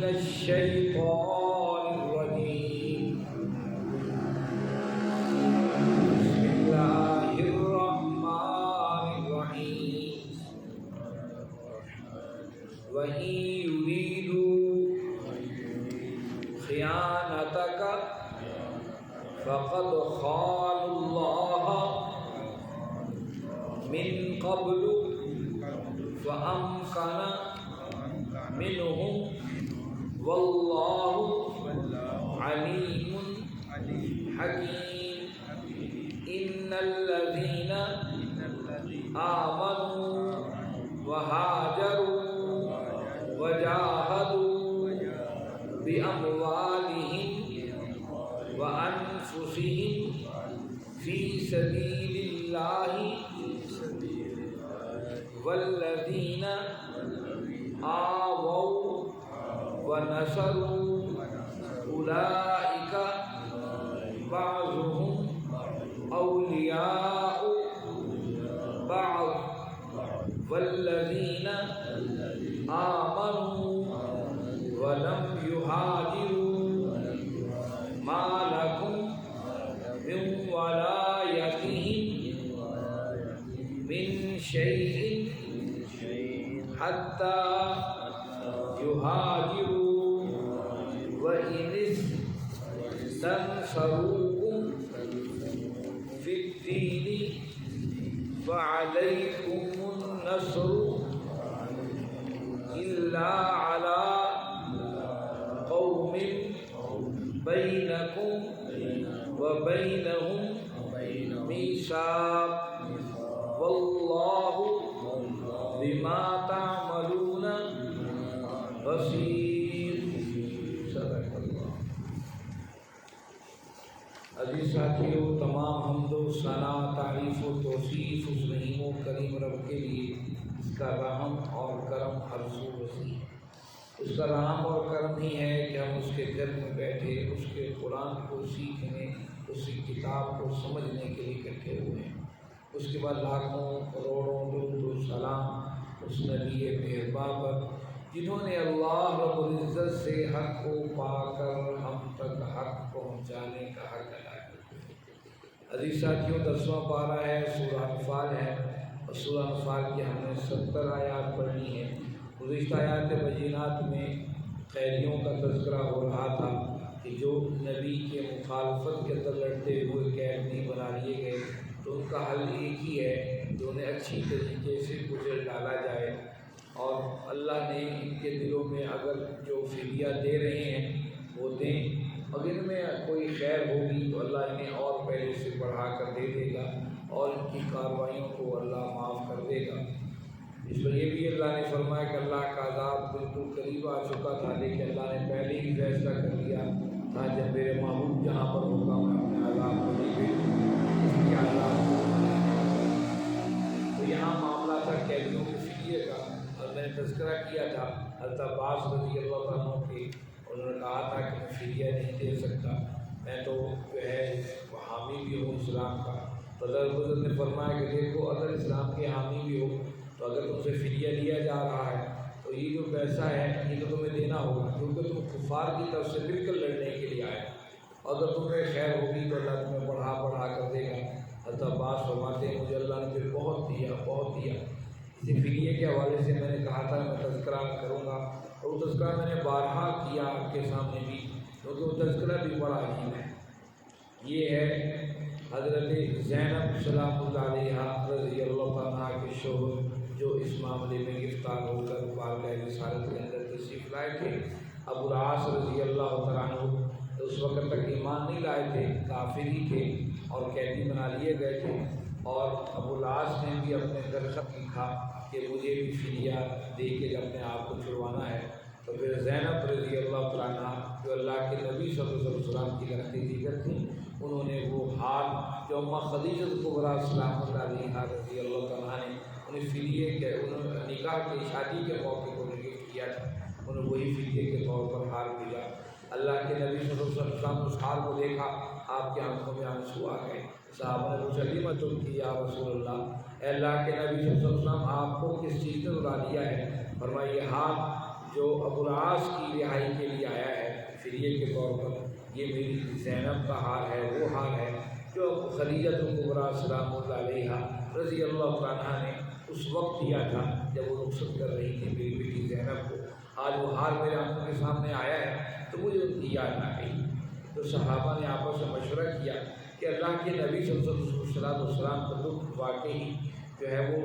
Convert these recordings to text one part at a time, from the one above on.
من الشيطان الرجيم بسم الله الرحمن الرحيم وإن يريدوا خيانتك فقد خانوا الله من قبل فأمكن منهم والله عليم حكيم إن الذين آمنوا وهاجروا وجاهدوا بأموالهم وأنفسهم في سبيل الله والذين آووا ونصروا أولئك بعضهم أولياء بعض والذين آمنوا ولم يهاجروا ما لكم من ولايتهم من شيء حتى يهاجروا وإن استنصروكم في الدين فعليكم النصر إلا على قوم بينكم وبينهم ميثاق والله بما تعملون بصیر. صدق اللہ. عزیز ساتھیو، تمام حمد و ثنا، تعریف و توصیف اس رحیم و کریم رب کے لیے، اس کا رحم اور کرم ہر سو وسیع. اس کا رحم اور کرم ہی ہے کہ ہم اس کے گھر میں بیٹھے اس کے قرآن کو سیکھنے، اس کی کتاب کو سمجھنے کے لیے اکٹھے ہوئے ہیں. اس کے بعد لاکھوں کروڑوں درود و سلام اس نبی مہربان پر جنہوں نے اللہ رب العزت سے حق کو پا کر ہم تک حق پہنچانے کا حق ادا کیا. عزیز ساتھیوں، 10واں پارہ ہے، سورہ انفال ہے، اور سورہ انفال کی ہم نے 70 آیات پڑھنی ہے. گزشتہ آیات بینات میں قیدیوں کا تذکرہ ہو رہا تھا کہ جو نبی کے مخالفت کے اندر لڑتے ہوئے قید نہیں بنا لیے گئے تو ان کا حل ایک ہی ہے کہ انہیں اچھی طریقے سے کچل ڈالا جائے. اور اللہ نے ان کے دلوں میں اگر جو فدیہ دے رہے ہیں وہ دیں، اگر ان میں کوئی خیر ہوگی تو اللہ انہیں اور پہلے سے بڑھا کر دے دے گا اور ان کی کارروائیوں کو اللہ معاف کر دے گا. اس پر یہ بھی اللہ نے فرمایا کہ اللہ کا عذاب بالکل قریب آ چکا تھا، لیکن اللہ نے پہلے ہی فیصلہ کر لیا تھا جب میرے محبوب جہاں پر ہوگا میں اپنے عذاب کو نہیں بھیجوں گا. تو یہاں معاملہ تھا قیدیوں کے فدیے کا، اور میں نے تذکرہ کیا تھا حضرت عباس رضی اللہ عنہ کے. انہوں نے کہا تھا کہ میں فدیہ نہیں دے سکتا، میں تو جو ہے حامی بھی ہوں اسلام کا. تو حضرت نے فرمایا کہ دیکھو، اگر اسلام کے حامی بھی ہو تو اگر تم سے فدیہ لیا جا رہا ہے تو یہ جو پیسہ ہے یہ تو تمہیں دینا ہوگا، کیونکہ تم کفار کی طرف سے مل کر لڑنے کے لیے آئے. اگر تمہیں خیر ہوگی تو اللہ تمہیں بڑھا کر دے گا. حضرت عباس فرماتے ہیں مجھے اللہ نے پھر بہت دیا. اسی فدیے کے حوالے سے میں نے کہا تھا میں تذکرہ کروں گا، اور وہ تذکرہ میں نے بارہا کیا آپ کے سامنے بھی، کیونکہ وہ تذکرہ بھی بڑا عظیم ہے. یہ ہے حضرت زینب سلام اللہ علیہا رضی اللہ عنہ کے شوہر، جو اس معاملے میں گرفتار ہو کر بارگاہ رسالت کے اندر تشریف لائے تھے. ابو العاص رضی اللہ تعالیٰ عنہ اس وقت تک ایمان نہیں لائے تھے، کافر ہی تھے اور قیدی بنا لیے گئے تھے. اور ابو العاص نے بھی اپنے درخط لکھا کہ مجھے بھی فدیہ دے کے اپنے آپ کو چھڑوانا ہے. تو پھر زینب رضی اللہ تعالیٰ عنہ جو اللہ کے نبی صلی اللہ علیہ وسلم کی لڑکی دیگر تھیں، انہوں نے وہ حال جو اماں خدیجہ کبریٰ سلام اللہ علیہا رضی اللہ تعالیٰ نے انہیں فدیے کے نکاح کی شادی کے موقع پر گفٹ کیا تھا، انہوں نے وہی فدیے کے طور پر ہار بھیجا. اللہ کے نبی صلی اللہ علیہ وسلم اس حال کو دیکھا، آپ کے آنکھوں میں آنسو آ گئے. صحابہ نے پوچھا لیما تبکی یا رسول اللہ، اے اللہ کے نبی صلی اللہ علیہ وسلم آپ کو کس چیز نے رلا دیا ہے؟ فرمایا یہ حال جو ابو العاص کی رہائی کے لیے آیا ہے فدیے کے طور پر، یہ میری زینب کا ہار ہے، وہ ہار ہے جو خدیجہ الکبریٰ سلام اللہ علیہا رضی اللہ عنہا نے اس وقت دیا تھا جب وہ رخصت کر رہی تھی میری بیٹی زینب کو۔ آج وہ ہار میرے آنکھوں کے سامنے آیا ہے تو مجھے ان کی یاد آ گئی۔ تو صحابہ نے آپس میں مشورہ کیا کہ اللہ کے نبی صلی اللہ علیہ وسلم کا دکھ واقعی جو ہے وہ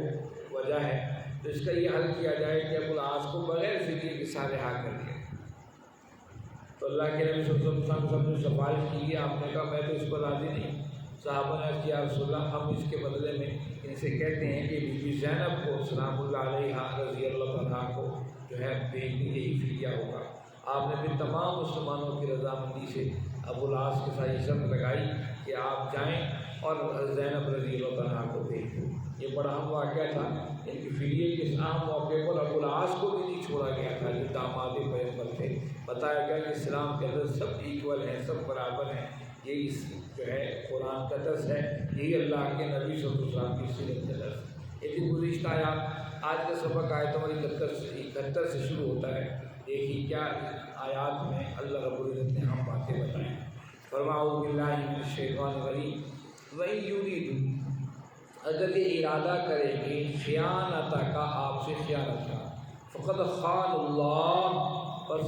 وجہ ہے، تو اس کا یہ حل کیا جائے کہ ابو العاص کو بغیر فدیے کے ساتھ رہا کر دیا۔ تو اللہ کے نبی صلی اللہ علیہ وسلم سب نے سفارش کی ہے، آپ نے کہا میں تو اس پر راضی نہیں۔ صحابہ نے کہا یا رسول اللہ ہم اس کے بدلے میں ان سے کہتے ہیں کہ بی بی زینب کو سلام اللہ علیہا رضی اللہ عنہا کو جو ہے بھیج دیجیے، یہی فدیہ ہوگا۔ آپ نے پھر تمام مسلمانوں کی رضامندی سے ابو العاص کے ساتھ یہ شرط لگائی کہ آپ جائیں اور زینب رضی اللہ عنہا کو بھیج دیں۔ یہ بڑا اہم واقعہ تھا، ان کی فدیے کے اس اہم موقع پر ابو العاص کو بھی نہیں چھوڑا گیا تھا جو داماد پیغمبر تھے۔ بتایا گیا کہ اسلام کے اندر سب ایکول ہیں، سب برابر ہیں، یہی جو ہے قرآن کا درس ہے، یہی اللہ کے نبی صلی اللہ علیہ وسلم کی سیرت کا درس ہے۔ ایک گزشتہ آیات، آج کا سبق آیت نمبر 71 سے شروع ہوتا ہے۔ دیکھیے کیا آیات میں اللہ رب العزت نے ہم باتیں بتائیں۔ فرماؤ باللہ من الشیطان الرجیم وَإِن یُرِیدُوا، اگر یہ ارادہ کریں گے خیانت کا، آپ سے خیانت کا، فقد خان اللہ، بس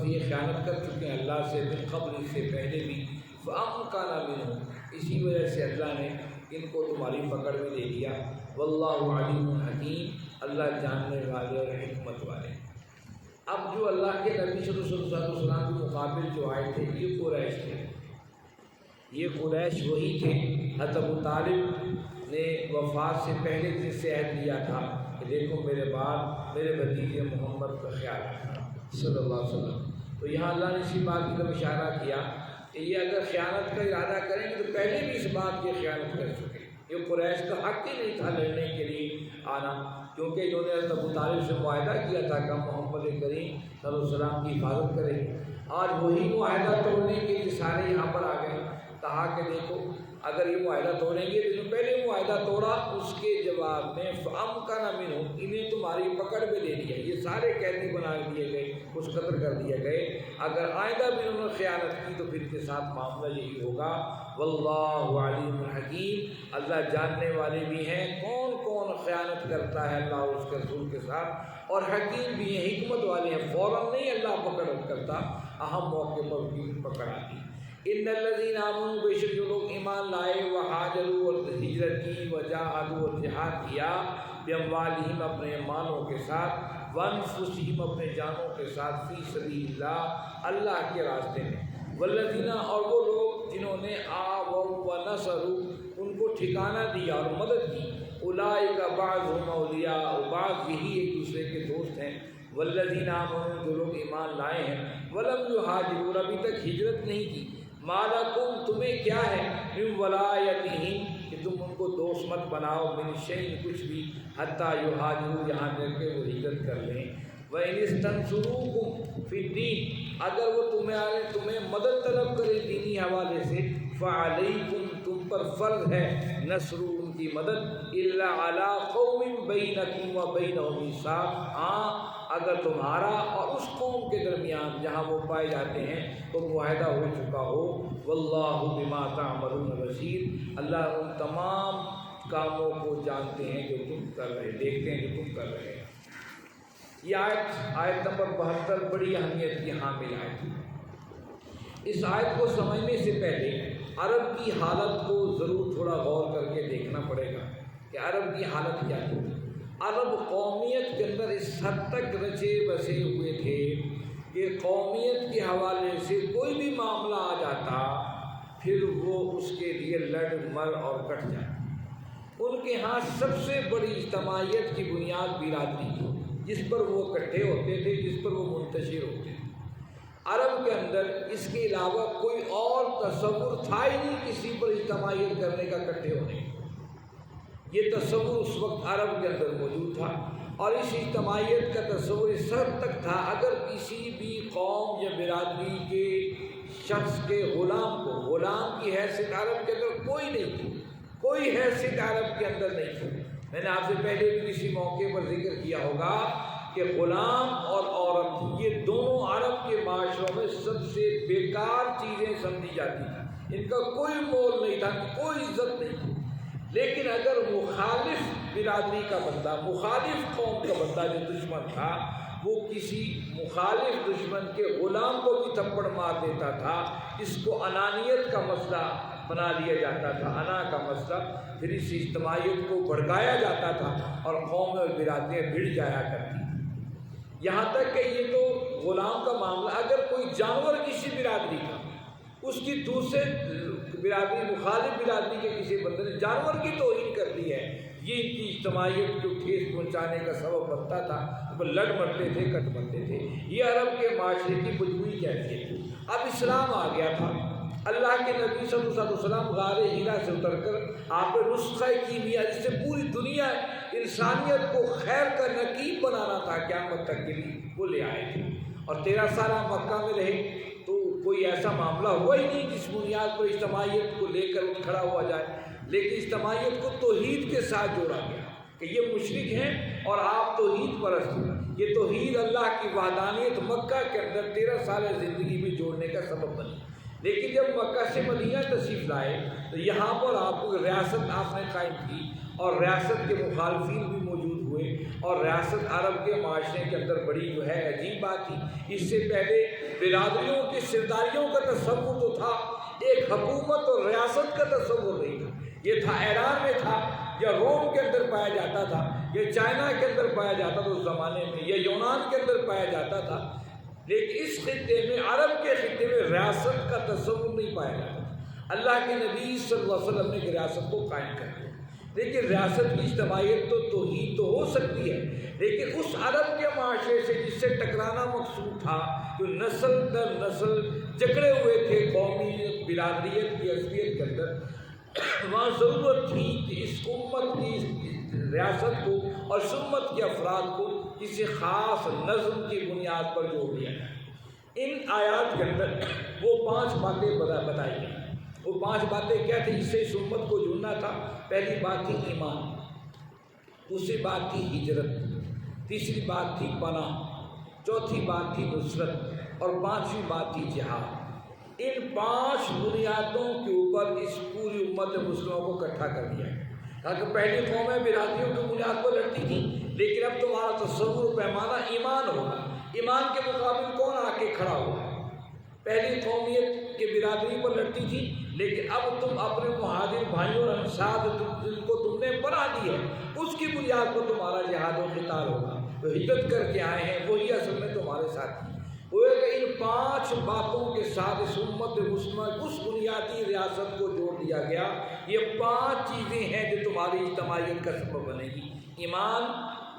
یہ خیانت کر چکے ہیں اللہ سے، من قبل، اس سے پہلے بھی، فَأَمْكَنَ مِنْهُ، اسی وجہ سے اللہ نے ان کو تمہاری پکڑ میں لے لیا۔ واللہ علیم حکیم، اللہ جاننے والے اور حکمت والے۔ اب جو اللہ کے نبی صلی اللہ علیہ وسلم کے مقابل جو آئے تھے یہ قریش تھے، یہ قریش وہی تھے حضرت ابو طالب نے وفات سے پہلے جس سے عہد لیا تھا کہ دیکھو میرے بعد میرے بھتیجے محمد کا خیال رکھنا صلی اللہ علیہ وسلم۔ تو یہاں اللہ نے اسی بات کی طرف اشارہ کیا کہ یہ اگر خیانت کا ارادہ کریں گے تو پہلے بھی اس بات کی خیانت کر چکے۔ یہ قریش کا حق ہی نہیں تھا لڑنے کے لیے آنا، کیونکہ انہوں نے حضرت ابو طالب سے معاہدہ کیا تھا کہ محمد کریم صلی اللہ علیہ وسلم کی حفاظت کریں گے۔ آج وہی معاہدہ توڑنے کے لیے سارے یہاں پر آ گئے، کہا کہ دیکھو اگر یہ معاہدہ توڑیں گے تو پہلے معاہدہ توڑا، اس کے جواب میں فَأَمْكَنَ مِنْهُ، انہیں تمہاری پکڑ میں لے لیا، یہ سارے قیدی بنا دیے گئے، کچھ قتل کر دیے گئے۔ اگر آئندہ بھی انہوں نے خیانت کی تو پھر کے ساتھ معاملہ یہی ہوگا۔ واللہ علیم حکیم، اللہ جاننے والے بھی ہیں کون کون خیانت کرتا ہے اللہ اور اس کے رسول کے ساتھ، اور حکیم بھی ہیں، حکمت والے ہیں۔ فوراً نہیں اللہ پکڑ کرتا، اہم موقع پر بھی پکڑ آتی۔ ان الذین آمنوا، بے شک جو لوگ ایمان لائے، وہاجروا، اور ہجرت کی، وجاہدوا، اور جہاد کیا، باموالہم، اپنے مالوں کے ساتھ، وانفسہم، اپنے جانوں کے ساتھ، فی سبیل اللہ، اللہ کے راستے میں، والذین، اور وہ لوگ جنہوں نے آووا ونصروا، ان کو ٹھکانہ دیا اور مدد کی، اولئک بعضهم اولیاء، بعض یہی ایک دوسرے کے دوست ہیں، والذین آمنوا، جو لوگ ایمان لائے ہیں، ولم یہاجروا، ابھی تک ہجرت نہیں کی، ما لکم، تمہیں کیا ہے، من ولایتہم، کہ تم ان کو دوست مت بناؤ، من شیء، کچھ بھی، حتی یہاجروا، یہاں تک کہ وہ ہجرت کر لیں۔ وَإِنِ اسْتَنْصُرُوكُمْ فِي الدِّينِ، اگر وہ تمہیں مدد طلب کرے دینی حوالے سے، فَعَلَيْكُمْ، تم پر فرض ہے، نصر، ان کی مدد، إِلَّا عَلَىٰ قَوْمٍ بَيْنَكُمْ وَبَيْنَهُمْ مِيثَاقٌ، ہاں اگر تمہارا اور اس قوم کے درمیان جہاں وہ پائے جاتے ہیں تو معاہدہ ہو چکا ہو۔ واللہ بما تعملون بصیر، اللہ ان تمام کاموں کو جانتے ہیں جو تم کر رہے، دیکھتے ہیں جو تم کر رہے ہیں۔ یہ آیت نمبر 72 بڑی اہمیت کی حامل آیت ہے۔ اس آیت کو سمجھنے سے پہلے عرب کی حالت کو ضرور تھوڑا غور کر کے دیکھنا پڑے گا کہ عرب کی حالت کیا تھی۔ عرب قومیت کے اندر اس حد تک رچے بسے ہوئے تھے کہ قومیت کے حوالے سے کوئی بھی معاملہ آ جاتا پھر وہ اس کے لیے لڑ مر اور کٹ جائے۔ ان کے ہاں سب سے بڑی اجتماعیت کی بنیاد برادری تھی، جس پر وہ اکٹھے ہوتے تھے، جس پر وہ منتشر ہوتے تھے۔ عرب کے اندر اس کے علاوہ کوئی اور تصور تھا ہی نہیں کسی پر اجتماعیت کرنے کا، اکٹھے ہونے کا۔ یہ تصور اس وقت عرب کے اندر موجود تھا، اور اس اجتماعیت کا تصور اس حد تک تھا اگر کسی بھی قوم یا برادری کے شخص کے غلام کی حیثیت عرب کے اندر کوئی نہیں تھی، کوئی حیثیت عرب کے اندر نہیں تھی۔ میں نے آپ سے پہلے بھی کسی موقع پر ذکر کیا ہوگا کہ غلام اور عورت یہ دونوں عرب کے معاشروں میں سب سے بیکار چیزیں سمجھی جاتی تھیں، ان کا کوئی مول نہیں تھا، کوئی عزت نہیں تھی۔ لیکن اگر مخالف برادری کا بندہ، مخالف قوم کا بندہ جو دشمن تھا، وہ کسی مخالف دشمن کے غلام کو بھی تھپڑ مار دیتا تھا، اس کو انانیت کا مسئلہ بنا لیا جاتا تھا، انا کا مسئلہ، پھر اس اجتماعیت کو بھڑکایا جاتا تھا اور قوم اور برادریاں بھڑ جایا کرتی تھیں۔ یہاں تک کہ یہ تو غلام کا معاملہ، اگر کوئی جانور کسی برادری کا، اس کی دوسرے برادری، مخالف برادری کے کسی بندے نے جانور کی توہین کر دی ہے، یہ ان کی اجتماعیت کو ٹھیس پہنچانے کا سبب بنتا تھا، وہ لڑ مرتے تھے، کٹ مرتے تھے۔ یہ عرب کے معاشرے کی مجموعی کیفیت تھی۔ اب اسلام آ گیا تھا، اللہ کے نبی صلی اللہ علیہ وسلم غار ہیرا سے اتر کر آپ نسخہ کیمیا، جس سے پوری دنیا انسانیت کو خیر کا نقیب بنانا تھا قیامت تک کے لیے، وہ لے آئے تھے۔ اور 13 سال مکہ میں رہے تو کوئی ایسا معاملہ ہوا ہی نہیں جس بنیاد پر اجتماعیت کو لے کر کھڑا ہوا جائے، لیکن اجتماعیت کو توحید کے ساتھ جوڑا گیا کہ یہ مشرک ہیں اور آپ توحید پرست ہیں۔ یہ توحید اللہ کی وحدانیت مکہ کے اندر 13 سال زندگی میں جوڑنے کا سبب بنی۔ لیکن جب مکہ سے مدینہ تشریف لائے تو یہاں پر آپ کو ریاست آپ نے قائم کی، اور ریاست کے مخالفین بھی موجود ہوئے، اور ریاست عرب کے معاشرے کے اندر بڑی جو ہے عجیب بات تھی۔ اس سے پہلے برادریوں کی سرداریوں کا تصور تو تھا، ایک حکومت اور ریاست کا تصور نہیں تھا۔ یہ تھا ایران میں تھا، یا روم کے اندر پایا جاتا تھا، یا چائنا کے اندر پایا جاتا تھا اس زمانے میں، یا یونان کے اندر پایا جاتا تھا۔ لیکن اس خطے میں، عرب کے خطے میں ریاست کا تصور نہیں پایا جاتا تھا۔ اللہ کے نبی صلی اللہ علیہ وسلم نے ایک ریاست کو قائم کر دیا۔ لیکن ریاست کی اجتماعیت تو توحید تو ہو سکتی ہے، لیکن اس عرب کے معاشرے سے جس سے ٹکرانا مقصود تھا، جو نسل در نسل جکڑے ہوئے تھے قومی برادریت کی اصلیت کے اندر، وہاں ضرورت تھی کہ اس امت کی ریاست کو اور اس امت کے افراد کو کسی خاص نظم کی بنیاد پر جوڑ دیا جائے۔ ان آیات کے اندر وہ 5 باتیں بتائی گئی۔ وہ 5 باتیں کیا تھیں جس سے اس امت کو جڑنا تھا؟ پہلی بات تھی ایمان، دوسری بات تھی ہجرت، تیسری بات تھی پناہ، چوتھی بات تھی نصرت، اور 5ویں بات تھی جہاد۔ ان 5 بنیادوں کے اوپر اس پوری امت مسلموں کو اکٹھا کر دیا ہے۔ تاکہ پہلی قومیں برادریوں کی بنیاد پر لڑتی تھیں، لیکن اب تمہارا تصور و پیمانہ ایمان ہوگا۔ ایمان کے مقابل کون آ کے کھڑا ہوگا؟ پہلی قومیت کی برادری پر لڑتی تھی، لیکن اب تم اپنے مہاجر بھائیوں اور انصار جن کو تم نے پناہ دی ہے، اس کی بنیاد پر تمہارا جہاد و قتال ہوگا۔ تو ہجرت کر کے آئے ہیں وہی اصل میں تمہارے ساتھ ہیں۔ وہ ان 5 باتوں کے ساتھ اس امت مسلمہ اس بنیادی ریاست کو جوڑ دیا گیا۔ یہ 5 چیزیں ہیں جو تمہاری اجتماعیت کا سبب بنے گی: ایمان،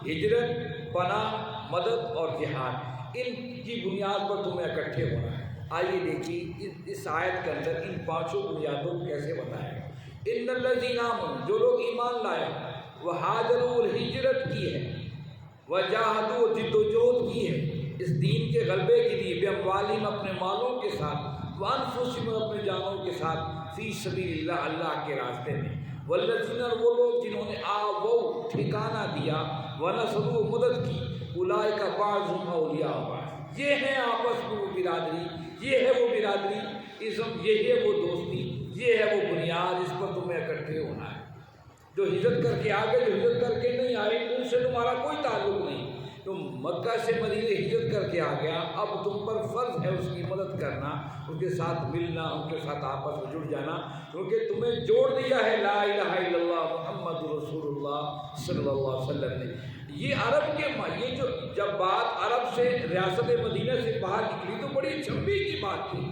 ہجرت، پناہ، مدد اور جہاد۔ ان کی بنیاد پر تمہیں اکٹھے ہونا ہے۔ آئیے دیکھیے اس آیت کے اندر ان 5 بنیادوں کو کیسے بتایا ہے۔ ان الذین آمنوا، جو لوگ ایمان لائے، وہاجروا، ہجرت کی ہے، وجاہدوا، جد و جہد کی ہے اس دین کے غلبے کے لیے، باموالہم، اپنے مالوں کے ساتھ، وانفسہم، اپنے جانوں کے ساتھ، فی سبیل اللہ، اللہ کے راستے میں، والذین، وہ لوگ جنہوں نے آووا، ٹھکانہ دیا، ونصروا، مدد کی، اولئک بعضهم اولیاء بعض، یہ ہے آپس میں وہ برادری، یہ ہے وہ برادری ازم، یہ ہے وہ دوستی، یہ ہے وہ بنیاد، اس پر تمہیں اکٹھے ہونا ہے۔ جو ہجرت کر کے آگے، جو ہجرت کر کے نہیں آئے، ان سے تمہارا کوئی تعلق نہیں۔ تم مکہ سے مدینہ ہجرت کر کے آ گیا، اب تم پر فرض ہے اس کی مدد کرنا، ان کے ساتھ ملنا، ان کے ساتھ آپس میں جڑ جانا، کیونکہ تمہیں جوڑ دیا ہے لا الہ الا اللہ محمد رسول اللہ صلی اللہ علیہ وسلم نے۔ یہ عرب کے یہ جو جب بات عرب سے ریاست مدینہ سے باہر نکلی تو بڑی چمبی کی بات تھی۔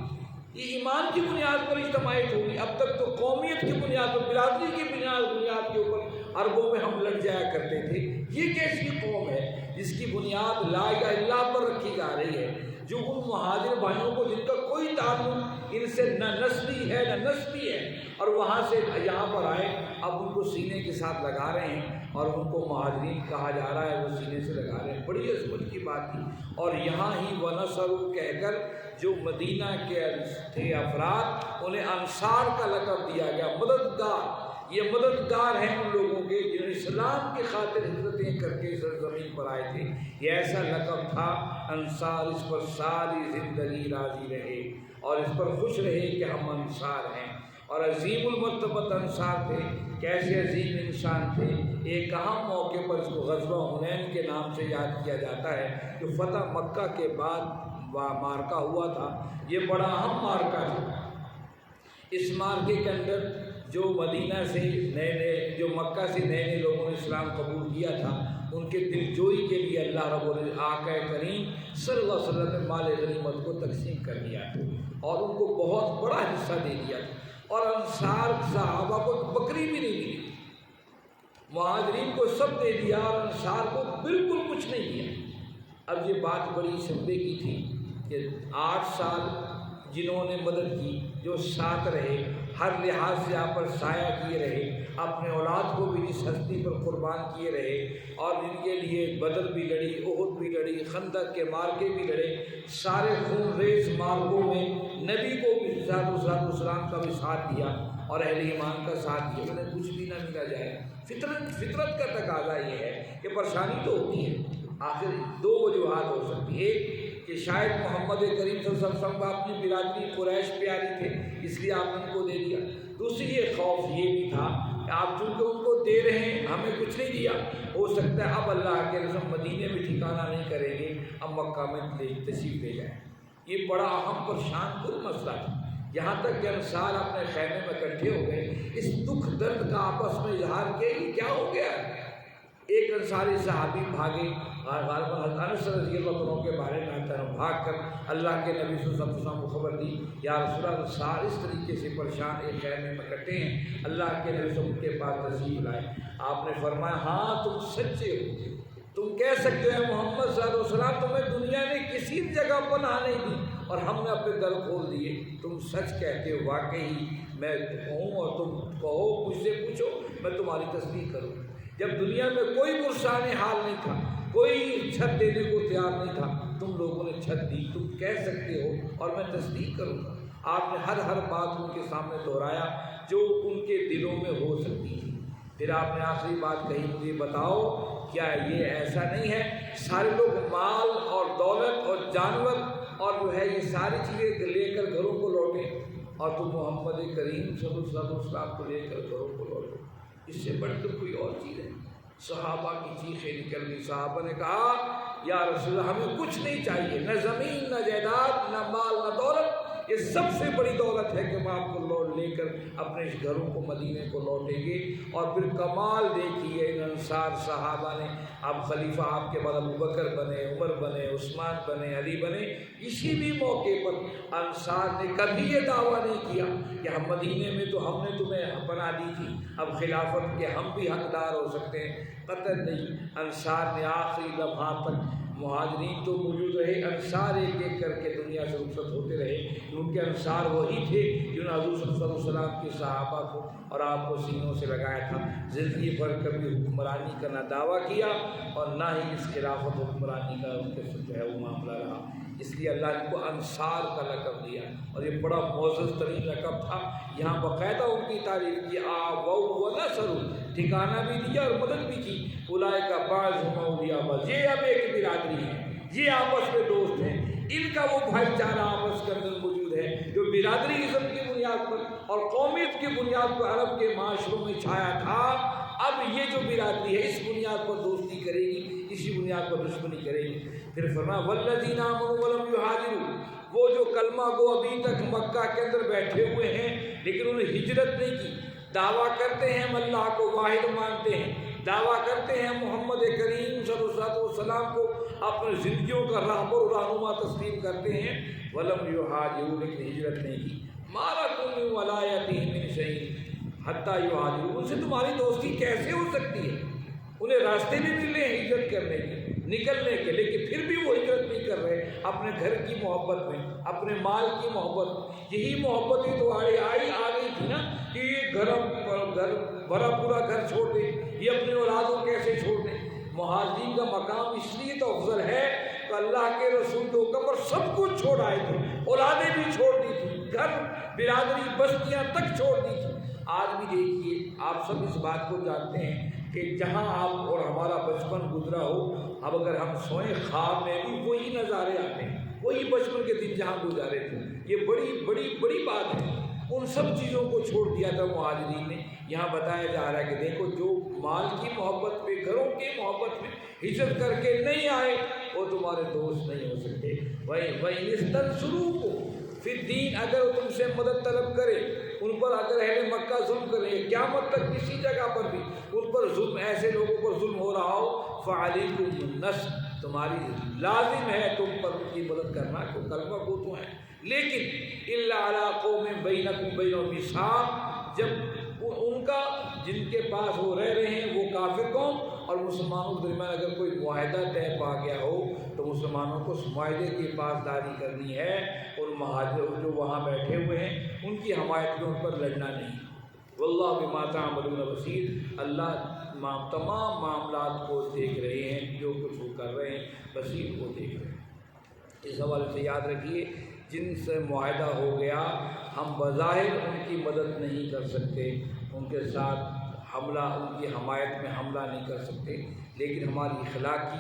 یہ ایمان کی بنیاد پر اجتماعیت ہوگی۔ اب تک تو قومیت کی بنیاد پر، برادری کی بنیاد کے اوپر عربوں میں ہم لڑ جایا کرتے تھے۔ یہ کیسی قوم ہے جس کی بنیاد لا الہ الا اللہ پر رکھی جا رہی ہے، جو ان مہاجر بھائیوں کو جن کا کوئی تعلق ان سے نہ نسلی ہے نہ نسبی ہے، اور وہاں سے یہاں پر آئے، اب ان کو سینے کے ساتھ لگا رہے ہیں اور ان کو مہاجرین کہا جا رہا ہے، وہ سینے سے لگا رہے ہیں۔ بڑی عظمت کی بات تھی۔ اور یہاں ہی وَنَصَرُوا کہہ کر جو مدینہ کے تھے افراد، انہیں انصار کا لقب دیا گیا، مددگار۔ یہ مددگار ہیں ان لوگوں کے جنہوں نے اسلام کی خاطر ہجرتیں کر کے سرزمین پر آئے تھے۔ یہ ایسا لقب تھا انصار، اس پر ساری زندگی راضی رہے اور اس پر خوش رہے کہ ہم انصار ہیں، اور عظیم المرتبت انصار تھے۔ کیسے عظیم انسان تھے! ایک اہم موقع پر اس کو غزوہ حنین کے نام سے یاد کیا جاتا ہے، جو فتح مکہ کے بعد مارکہ ہوا تھا۔ یہ بڑا اہم مارکہ تھا۔ اس مارکے کے اندر جو مدینہ سے جو مکہ سے نئے لوگوں نے اسلام قبول کیا تھا، ان کے دل جوئی کے لیے اللہ رب العزت آقا کریم صلی اللہ علیہ وسلم نے مال غنیمت کو تقسیم کر دیا تھا اور ان کو بہت بڑا حصہ دے دیا تھا، اور انصار صحابہ کو بکری بھی نہیں ملی، مہاجرین کو سب دے دیا اور انصار کو بالکل کچھ نہیں دیا۔ اب یہ بات بڑی شبے کی تھی کہ 8 سال جنہوں نے مدد کی، جو ساتھ رہے، ہر لحاظ سے آپ پر سایہ کیے رہے، اپنے اولاد کو بھی اس ہستی پر قربان کیے رہے، اور جن کے لیے بدر بھی لڑی، احد بھی لڑی، خندق کے مارکے بھی لڑے، سارے خون ریز مارکوں میں نبی کو بھی السلام کا بھی ساتھ دیا اور اہل ایمان کا ساتھ دیا، انہیں کچھ بھی نہ ملا جائے۔ فطرت کا تقاضا یہ ہے کہ پریشانی تو ہوتی ہے، آخر 2 وجوہات ہو سکتی ہے۔ ایک کہ شاید محمد کریم صلی اللہ علیہ وسلم کا اپنی برادری قریش پیاری تھے، اس لیے آپ نے ان کو دے دیا۔ دوسری یہ خوف یہ بھی تھا کہ آپ چونکہ ان کو دے رہے ہیں، ہمیں کچھ نہیں دیا، ہو سکتا ہے اب اللہ کے رسول مدینے میں ٹھکانہ نہیں کریں گے، اب مکہ میں تشریف لے جائیں۔ یہ بڑا اہم پریشان کن مسئلہ تھا، یہاں تک کہ انصار اپنے خیمے میں اکٹھے ہو گئے، اس دکھ درد کا آپس میں اظہار کیا کہ کیا ہو گیا۔ ایک انصاری صحابی بھاگے، غالباً انس رضی اللہ عنہ کے بارے میں آتا ہے، بھاگ کر اللہ کے نبی صلی اللہ علیہ وسلم کو خبر دی، یا رسول اللہ انصار اس طریقے سے پریشان ایک خیمے میں اکٹھے ہیں، اللہ کے نبی صلی اللہ علیہ وسلم کے پاس تشریف لائے۔ آپ نے فرمایا ہاں تم سچے ہو، تم کہہ سکتے ہو محمد صلی اللہ علیہ وسلم تمہیں دنیا نے کسی جگہ پناہ نہیں دی اور ہم نے اپنے در کھول دیے، تم سچ کہتے ہو، واقعی میں کہوں اور تم کہو، مجھ سے پوچھو میں تمہاری تصدیق کروں۔ جب دنیا میں کوئی پرسان حال نہیں تھا، کوئی چھت دینے کو تیار نہیں تھا، تم لوگوں نے چھت دی، تم کہہ سکتے ہو اور میں تصدیق کروں گا۔ آپ نے ہر بات ان کے سامنے دہرایا جو ان کے دلوں میں ہو سکتی تھی۔ پھر آپ نے آخری بات کہی، مجھے بتاؤ کیا یہ ایسا نہیں ہے سارے لوگ مال اور دولت اور جانور اور جو ہے یہ ساری چیزیں لے کر گھروں کو لوٹیں، اور تم محمد کریم صلی اللہ علیہ وسلم کو لے کر گھروں کو لوٹو، اس سے بڑھ کر کوئی اور چیز ہے؟ صحابہ کی چیخیں نکل گئی۔ صحابہ نے کہا یا رسول اللہ ہمیں کچھ نہیں چاہیے، نہ زمین، نہ جائیداد، نہ مال، نہ دولت، یہ سب سے بڑی دولت ہے کہ ہم آپ کو لوٹ لے کر اپنے گھروں کو مدینے کو لوٹیں گے۔ اور پھر کمال دیکھیے ان انصار صحابہ نے، اب خلیفہ آپ کے بعد ابوبکر بنے، عمر بنے، عثمان بنے، علی بنے، کسی بھی موقع پر انصار نے کبھی یہ دعویٰ نہیں کیا کہ ہم مدینے میں تو ہم نے تمہیں بنا دی تھی، اب خلافت کے ہم بھی حقدار ہو سکتے ہیں، قطعاً نہیں۔ انصار نے آخری لمحات تک، مہاجرین تو موجود رہے، انصار ایک ایک کر کے دنیا سے رخصت ہوتے رہے، کیونکہ انصار وہی تھے جنہوں نے حضور صلی اللہ علیہ وسلم کے صحابہ کو اور آپ کو سینوں سے لگایا تھا۔ زندگی بھر کبھی حکمرانی کا نہ دعویٰ کیا اور نہ ہی اس خلافت حکمرانی کا ان کے جو ہے وہ معاملہ رہا، اس لیے اللہ نے کو انصار کا لقب دیا، اور یہ بڑا معزز ترین لقب تھا۔ یہاں باقاعدہ ان کی تعریف کی، آووا ونصروا، ٹھکانہ بھی دیا اور مدد بھی کی۔ اولئک بعضهم اولیاء بعض، یہ اب ایک برادری ہے، یہ آپس میں دوست ہیں، ان کا وہ بھائی چارہ آپس کے اندر موجود ہے جو برادری ازم کی بنیاد پر اور قومیت کی بنیاد پر عرب کے معاشروں میں چھایا تھا۔ اب یہ جو برادری ہے اس بنیاد پر دوستی کرے گی، اسی بنیاد پر دشمنی کرے گی۔ پھر فرمایا والذین آمنوا ولم یہاجروا، وہ جو کلمہ گو ابھی تک مکہ کے اندر بیٹھے ہوئے ہیں لیکن انہوں نے ہجرت نہیں کی، دعویٰ کرتے ہیں ہم اللہ کو واحد مانتے ہیں، دعویٰ کرتے ہیں محمد کریم صلی اللہ علیہ وسلم کو اپنے زندگیوں کا رہبر و رہنما تسلیم کرتے ہیں، ولم یہاجروا، لیکن ہجرت نہیں کی، ما لکم من ولایتہم من شیء حتی یہاجروا، ان سے تمہاری دوستی کیسے ہو سکتی ہے؟ انہیں راستے بھی ملے ہیں ہجرت کرنے کے، نکلنے کے، لیکن پھر بھی وہ ہجرت نہیں کر رہے، اپنے گھر کی محبت میں، اپنے مال کی محبت، یہی محبتیں تو آ گئی تھی نا کہ یہ گھر بھرا پورا گھر چھوڑ دیں، یہ اپنے اولادوں کیسے چھوڑ دیں؟ مہاجرین کا مقام اس لیے تو افضل ہے کہ اللہ کے رسول کے حکم پر سب کچھ چھوڑ آئے تھے، اولادیں بھی چھوڑ دی تھی، گھر برادری بستیاں تک چھوڑ دی تھی، آج بھی دیکھیے آپ سب اس بات کو جانتے ہیں کہ جہاں آپ اور ہمارا بچپن گزرا ہو، اب اگر ہم سوئیں خواب میں بھی وہی نظارے آتے ہیں، وہی بچپن کے دن جہاں گزارے تھے۔ یہ بڑی بڑی بڑی بات ہے۔ ان سب چیزوں کو چھوڑ دیا تھا مہاجرین نے۔ یہاں بتایا جا رہا ہے کہ دیکھو جو مال کی محبت میں، گھروں کی محبت میں ہجرت کر کے نہیں آئے وہ تمہارے دوست نہیں ہو سکتے۔ وَإِنِ اسْتَنْصُرُوكُمْ فِي الدِّينِ، اگر وہ تم سے مدد طلب کرے، ان پر اگر اہل مکہ ظلم کرے، قیامت تک کسی جگہ پر بھی ان پر ظلم، ایسے لوگوں پر ظلم ہو رہا ہو، فَعَلَيْكُمُ النَّصْرُ، تمہاری لازم ہے تم پر ان کی مدد کرنا، کہ کلمہ گو تو ہیں۔ لیکن إِلَّا عَلَىٰ قَوْمٍ بَيْنَكُمْ وَبَيْنَهُم مِّيثَاقٌ، جب ان کا جن کے پاس وہ رہ رہے ہیں وہ کافر قوم اور مسلمانوں کے درمیان اگر کوئی معاہدہ طے پا گیا ہو تو مسلمانوں کو اس معاہدے کی پاسداری کرنی ہے۔ اور مہاجر جو وہاں بیٹھے ہوئے ہیں ان کی حمایت میں ان پر لڑنا نہیں۔ واللہ بما تعملون بصیر، اللہ تمام معاملات کو دیکھ رہے ہیں، جو کچھ وہ کر رہے ہیں بصیر کو دیکھ رہے ہیں۔ اس حوالے سے یاد رکھیے جن سے معاہدہ ہو گیا ہم بظاہر ان کی مدد نہیں کر سکتے، ان کے ساتھ حملہ، ان کی حمایت میں حملہ نہیں کر سکتے، لیکن ہماری اخلاقی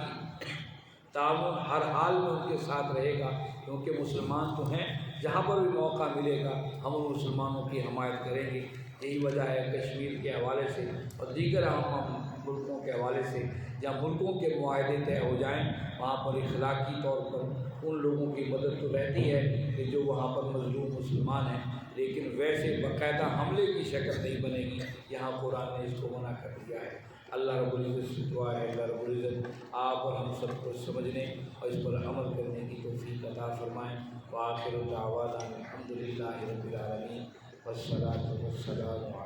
تعاون ہر حال میں ان کے ساتھ رہے گا، کیونکہ مسلمان تو ہیں، جہاں پر بھی موقع ملے گا ہم ان مسلمانوں کی حمایت کریں گے۔ یہی وجہ ہے کشمیر کے حوالے سے اور دیگر اہم ملکوں کے حوالے سے جہاں ملکوں کے معاہدے طے ہو جائیں وہاں پر اخلاقی طور پر ان لوگوں کی مدد تو رہتی ہے کہ جو وہاں پر مظلوم مسلمان ہیں، لیکن ویسے باقاعدہ حملے کی شکل نہیں بنے گی۔ یہاں قرآن نے اس کو منع کر دیا ہے۔ اللہ رب العزت سے دعا ہے اللہ رب العزت آپ اور ہم سب کو سمجھنے اور اس پر عمل کرنے کی توفیق عطا فرمائیں۔ وآخر دعوانا الحمد للہ رب العالمین والصلاۃ والسلام